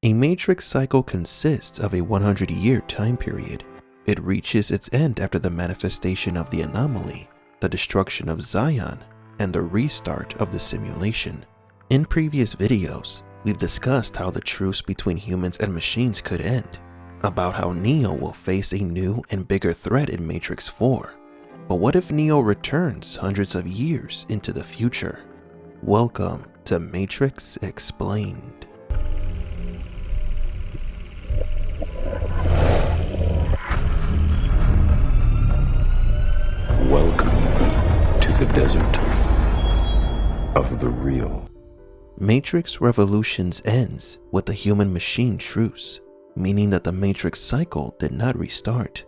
A matrix cycle consists of a 100-year time period. It reaches its end after the manifestation of the anomaly, the destruction of Zion, and the restart of the simulation. In previous videos, we've discussed how the truce between humans and machines could end, about how Neo will face a new and bigger threat in Matrix 4. But what if Neo returns hundreds of years into the future? Welcome to Matrix Explained. Welcome to the desert of the real. Matrix Revolutions ends with the human-machine truce, meaning that the Matrix cycle did not restart.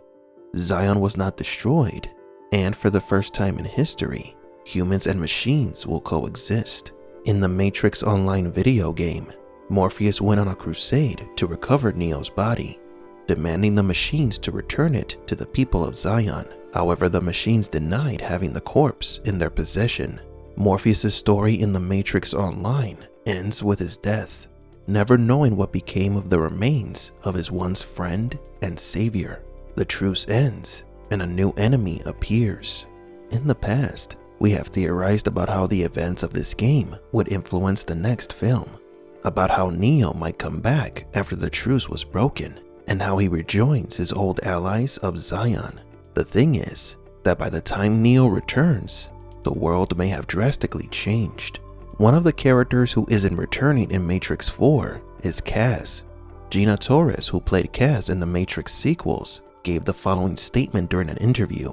Zion was not destroyed, and for the first time in history, humans and machines will coexist. In the Matrix Online video game, Morpheus went on a crusade to recover Neo's body, demanding the machines to return it to the people of Zion. However, the machines denied having the corpse in their possession. Morpheus' story in the Matrix Online ends with his death, never knowing what became of the remains of his once friend and savior. The truce ends, and a new enemy appears. In the past, we have theorized about how the events of this game would influence the next film, about how Neo might come back after the truce was broken, and how he rejoins his old allies of Zion. The thing is that by the time Neo returns, the world may have drastically changed. One of the characters who isn't returning in Matrix 4 is Kaz. Gina Torres, who played Kaz in the Matrix sequels, gave the following statement during an interview.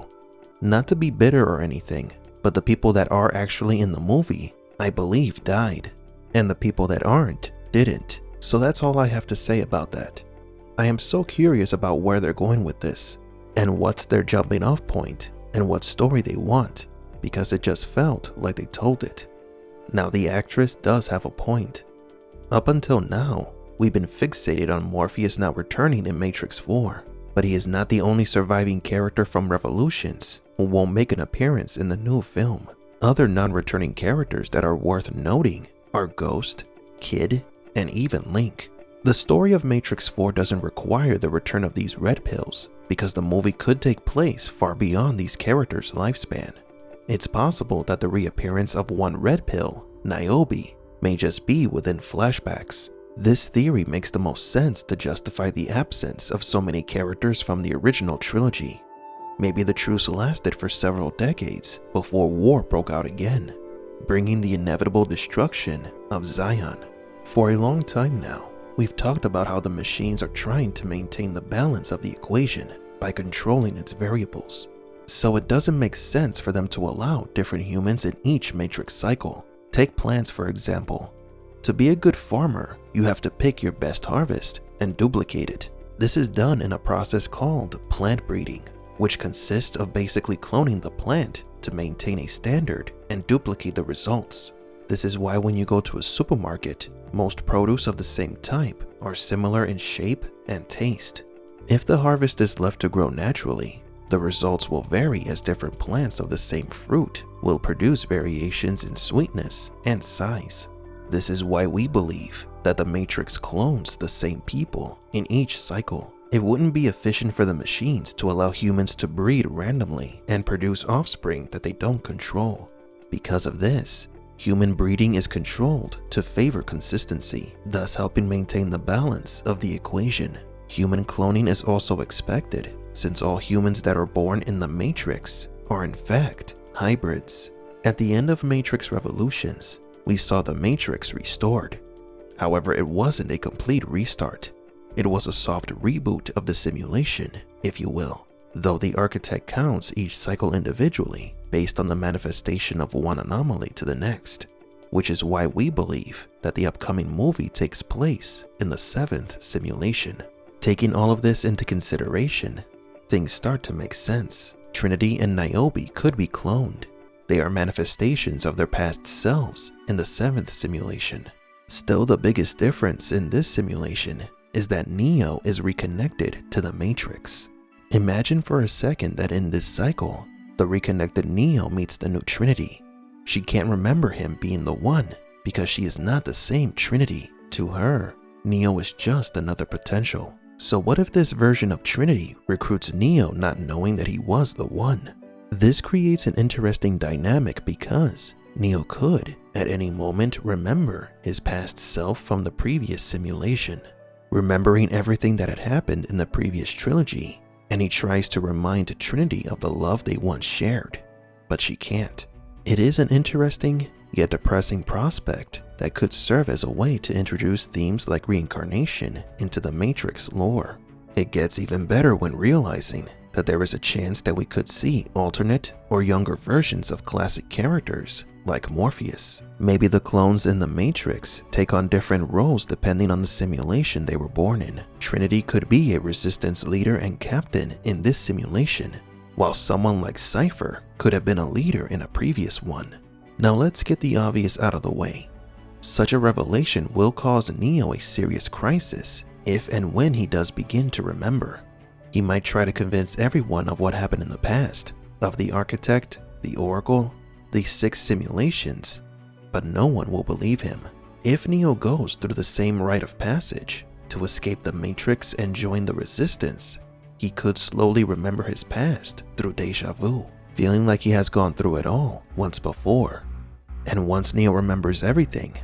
Not to be bitter or anything, but the people that are actually in the movie, I believe, died, and the people that aren't, didn't. So that's all I have to say about that. I am so curious about where they're going with this, and what's their jumping off point, and what story they want, because it just felt like they told it. Now the actress does have a point. Up until now, we've been fixated on Morpheus not returning in Matrix 4, but he is not the only surviving character from Revolutions who won't make an appearance in the new film. Other non-returning characters that are worth noting are Ghost, Kid, and even Link. The story of Matrix 4 doesn't require the return of these red pills, because the movie could take place far beyond these characters' lifespan. It's possible that the reappearance of one red pill, Niobe, may just be within flashbacks. This theory makes the most sense to justify the absence of so many characters from the original trilogy. Maybe the truce lasted for several decades before war broke out again, bringing the inevitable destruction of Zion. For a long time now, we've talked about how the machines are trying to maintain the balance of the equation by controlling its variables. So it doesn't make sense for them to allow different humans in each Matrix cycle. Take plants for example. To be a good farmer, you have to pick your best harvest and duplicate it. This is done in a process called plant breeding, which consists of basically cloning the plant to maintain a standard and duplicate the results. This is why when you go to a supermarket, most produce of the same type are similar in shape and taste. If the harvest is left to grow naturally, the results will vary as different plants of the same fruit will produce variations in sweetness and size. This is why we believe that the Matrix clones the same people in each cycle. It wouldn't be efficient for the machines to allow humans to breed randomly and produce offspring that they don't control. Because of this, human breeding is controlled to favor consistency, thus helping maintain the balance of the equation. Human cloning is also expected, since all humans that are born in the Matrix are in fact hybrids. At the end of Matrix Revolutions, we saw the Matrix restored. However, it wasn't a complete restart. It was a soft reboot of the simulation, if you will, though the architect counts each cycle individually based on the manifestation of one anomaly to the next, which is why we believe that the upcoming movie takes place in the 7th simulation. Taking all of this into consideration, things start to make sense. Trinity and Niobe could be cloned. They are manifestations of their past selves in the 7th simulation. Still, the biggest difference in this simulation is that Neo is reconnected to the Matrix. Imagine for a second that in this cycle, the reconnected Neo meets the new Trinity. She can't remember him being the one because she is not the same Trinity. To her, Neo is just another potential. So what if this version of Trinity recruits Neo not knowing that he was the one? This creates an interesting dynamic because Neo could, at any moment, remember his past self from the previous simulation, remembering everything that had happened in the previous trilogy, and he tries to remind Trinity of the love they once shared, but she can't. It is an interesting, yet depressing prospect that could serve as a way to introduce themes like reincarnation into the Matrix lore. It gets even better when realizing that there is a chance that we could see alternate or younger versions of classic characters like Morpheus. Maybe the clones in the Matrix take on different roles depending on the simulation they were born in. Trinity could be a resistance leader and captain in this simulation, while someone like Cypher could have been a leader in a previous one. Now let's get the obvious out of the way. Such a revelation will cause Neo a serious crisis if and when he does begin to remember. He might try to convince everyone of what happened in the past, of the Architect, the Oracle, the 6 simulations, but no one will believe him. If Neo goes through the same rite of passage to escape the Matrix and join the Resistance, he could slowly remember his past through deja vu, feeling like he has gone through it all once before. And once Neo remembers everything,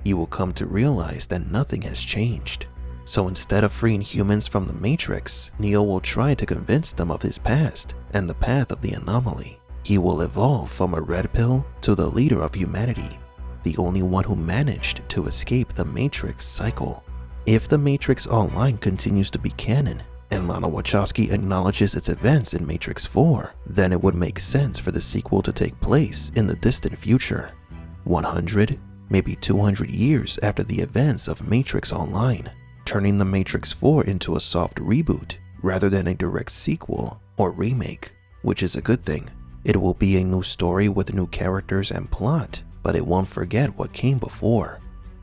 he will come to realize that nothing has changed. So instead of freeing humans from the Matrix, Neo will try to convince them of his past and the path of the anomaly. He will evolve from a red pill to the leader of humanity, the only one who managed to escape the Matrix cycle. If the Matrix Online continues to be canon, and Lana Wachowski acknowledges its events in Matrix 4, then it would make sense for the sequel to take place in the distant future, 100, maybe 200 years after the events of Matrix Online, turning the Matrix 4 into a soft reboot rather than a direct sequel or remake, which is a good thing. It will be a new story with new characters and plot, but it won't forget what came before.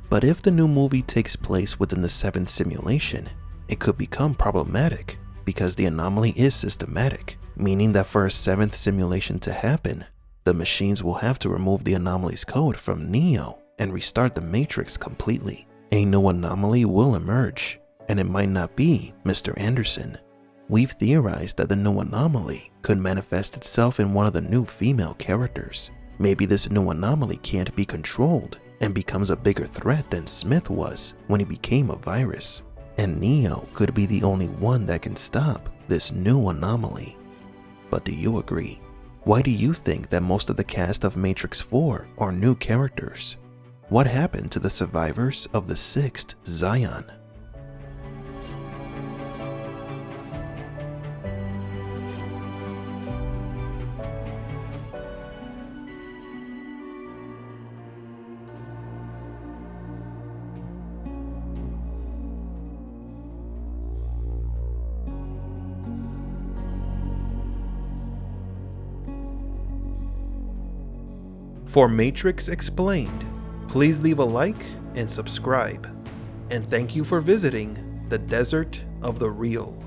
But if the new movie takes place within the 7th simulation, it could become problematic because the anomaly is systematic, meaning that for a 7th simulation to happen, the machines will have to remove the anomaly's code from Neo and restart the Matrix completely. A new anomaly will emerge, and it might not be Mr. Anderson. We've theorized that the new anomaly could manifest itself in one of the new female characters. Maybe this new anomaly can't be controlled and becomes a bigger threat than Smith was when he became a virus, and Neo could be the only one that can stop this new anomaly. But do you agree? Why do you think that most of the cast of Matrix 4 are new characters? What happened to the survivors of the 6th Zion? For Matrix Explained, please leave a like and subscribe. And thank you for visiting the Desert of the Real.